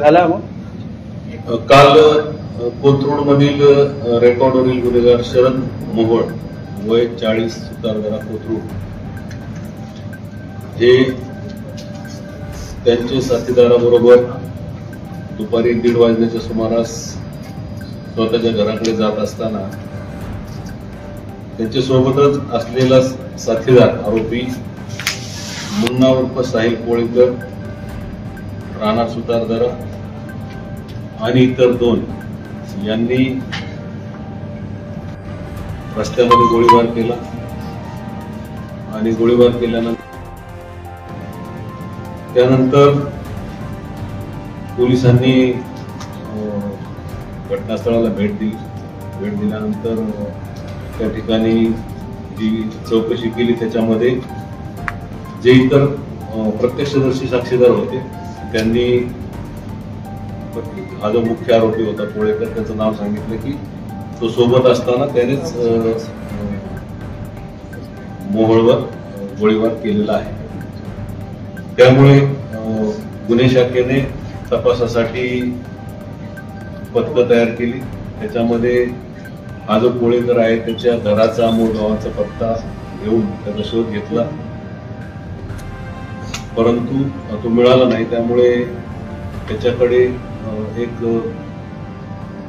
झाला मग काल कोथरूड मधील रेकॉर्डवरील गुन्हेगार शरद मोहोळ वय 40 सुतारदरा कोथरूड हे त्यांचे साथीदाराबरोबर दुपारी 1:30 वाजण्याच्या सुमारास स्वतःच्या घराकडे जात असताना त्यांच्या सोबतच असलेला साथीदार आरोपी मुन्ना उर्फ साहिल कोळेकर राणा सुतारदरा आणि इतर 2 यांनी रस्त्यामध्ये गोळीबार केला आणि गोळीबार त्यानंतर पोलिसांनी घटनास्थळाला भेट दिल्यानंतर त्या ठिकाणी जी चौकशी केली त्याच्यामध्ये जे इतर प्रत्यक्षदर्शी साक्षीदार होते त्यांनी हा जो मुख्य आरोपी होता कोळेकर त्याचं नाव सांगितलं की तो सोबत असताना त्यानेच मोहोळवर गोळीबार केलेला आहे। त्यामुळे गुन्हे शाखेने तपासासाठी पथकं तयार केली। त्याच्यामध्ये हा जो कोळेकर आहे त्याच्या घराचा मूळ गावाचा पत्ता घेऊन त्याचा शोध घेतला, परंतु तो मिळाला नाही। त्यामुळे त्याच्याकडे एक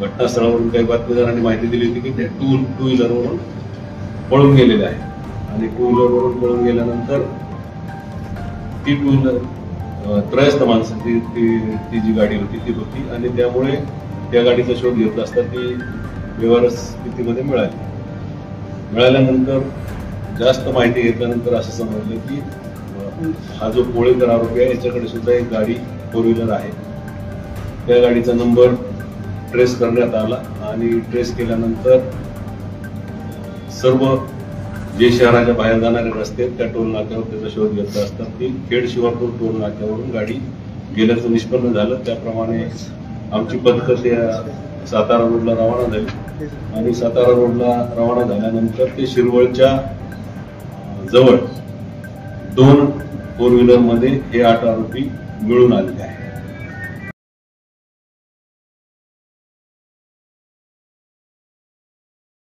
घटनास्थळावरून काही बातमीदारांनी माहिती दिली होती की ते टू व्हीलरवरून पळून गेलेले आहे आणि टू व्हीलरवरून पळून गेल्यानंतर ती टू व्हीलर त्रयस्थ माणसं ती जी गाडी होती ती होती आणि त्यामुळे त्या गाडीचा शोध घेतला असता ती व्यवहार स्थितीमध्ये मिळाल्यानंतर जास्त माहिती घेतल्यानंतर असं समजलं की हा जो कोळेकर आरोपी आहे याच्याकडे सुद्धा एक गाडी 4 व्हीलर आहे। त्या गाडीचा नंबर ट्रेस करण्यात आला आणि ट्रेस केल्यानंतर सर्व जे शहराच्या बाहेर जाणारे रस्ते त्या टोल नाक्यावर त्याचा शोध घेतला असता ती खेड शिवापूर टोल नाक्यावरून गाडी गेल्याचं निष्पन्न झालं। त्याप्रमाणे आमची पथकं त्या सातारा रोडला रवाना झाली आणि सातारा रोडला रवाना झाल्यानंतर ते शिरवळच्या जवळ 2 4 व्हीलर मध्ये हे 8 आरोपी मिळून आलेले आहेत।